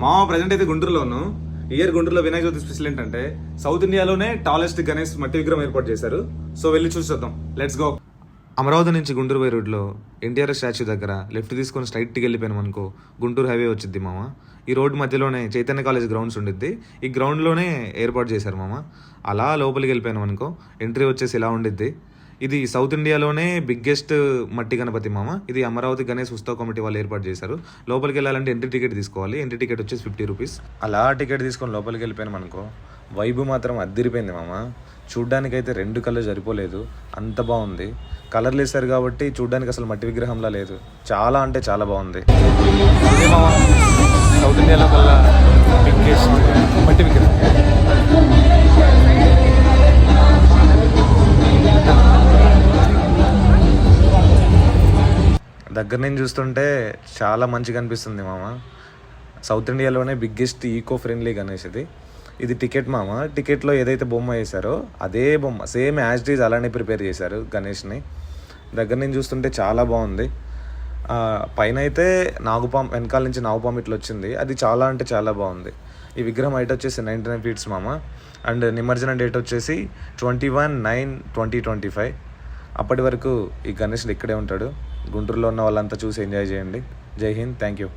మా ప్రజెంట్ అయితే గుంటూరులో ఉన్నాం. ఇయర్ గుంటూరులో వినాయక చవితి స్పెషల్ ఏంటంటే సౌత్ ఇండియాలోనే టాలెస్ట్ గణేష్ మట్టి విగ్రహం ఏర్పాటు చేశారు. సో వెళ్ళి చూసేద్దాం, లెట్స్ గో. అమరావతి నుంచి గుంటూరు పోయే రోడ్లో ఎన్టీఆర్ స్టాచ్యూ దగ్గర లెఫ్ట్ తీసుకొని స్ట్రైట్కి వెళ్ళిపోయినాం అనుకో గుంటూరు హైవే వచ్చింది మామ. ఈ రోడ్ మధ్యలోనే చైతన్య కాలేజ్ గ్రౌండ్స్ ఉండిద్ది. ఈ గ్రౌండ్లోనే ఏర్పాటు చేశారు మామ. అలా లోపలికి వెళ్ళిపోయినాం అనుకో ఎంట్రీ వచ్చేసి ఇలా ఉండిద్ది. ఇది సౌత్ ఇండియాలోనే బిగ్గెస్ట్ మట్టి గణపతి మామ. ఇది అమరావతి గణేష్ ఉత్సవ కమిటీ వాళ్ళు ఏర్పాటు చేశారు. లోపలికి వెళ్ళాలంటే ఎంట్రీ టికెట్ తీసుకోవాలి. ఎంట్రీ టికెట్ వచ్చేసి 50 రూపీస్. అలా టికెట్ తీసుకొని లోపలికి వెళ్ళిపోయినాం అనుకో వైబు మాత్రం అద్దిరిపోయింది మామ. చూడ్డానికైతే 2 కళ్ళు సరిపోలేదు, అంత బాగుంది. కలర్లు వేసారు కాబట్టి చూడ్డానికి అసలు మట్టి విగ్రహంలా లేదు, చాలా అంటే చాలా బాగుంది. సౌత్ ఇండియాలో కల్లా బిగ్గెస్ట్ మట్టి విగ్రహం. దగ్గర నుంచి చూస్తుంటే చాలా మంచిగా అనిపిస్తుంది మామ. సౌత్ ఇండియాలోనే బిగ్గెస్ట్ ఈకో ఫ్రెండ్లీ గణేష్ ఇది టికెట్ మామ. టికెట్లో ఏదైతే బొమ్మ వేశారో అదే బొమ్మ సేమ్ యాజ్ ఇట్ ఈజ్ అలానే ప్రిపేర్ చేశారు గణేష్ని. దగ్గర నుంచి చూస్తుంటే చాలా బాగుంది. పైన అయితే నాగుపాము, వెనకాల నుంచి నాగుపాము ఇట్లా వచ్చింది, అది చాలా అంటే చాలా బాగుంది. ఈ విగ్రహం హైట్ వచ్చేసి 99 ఫీట్స్ మామ. అండ్ నిమజ్జనం డేట్ వచ్చేసి 21/9/2025. అప్పటి వరకు ఈ గణేషుడు ఇక్కడే ఉంటాడు. గుంటూరులో ఉన్న వాళ్ళంతా చూసి ఎంజాయ్ చేయండి. జై హింద్, థ్యాంక్ యూ.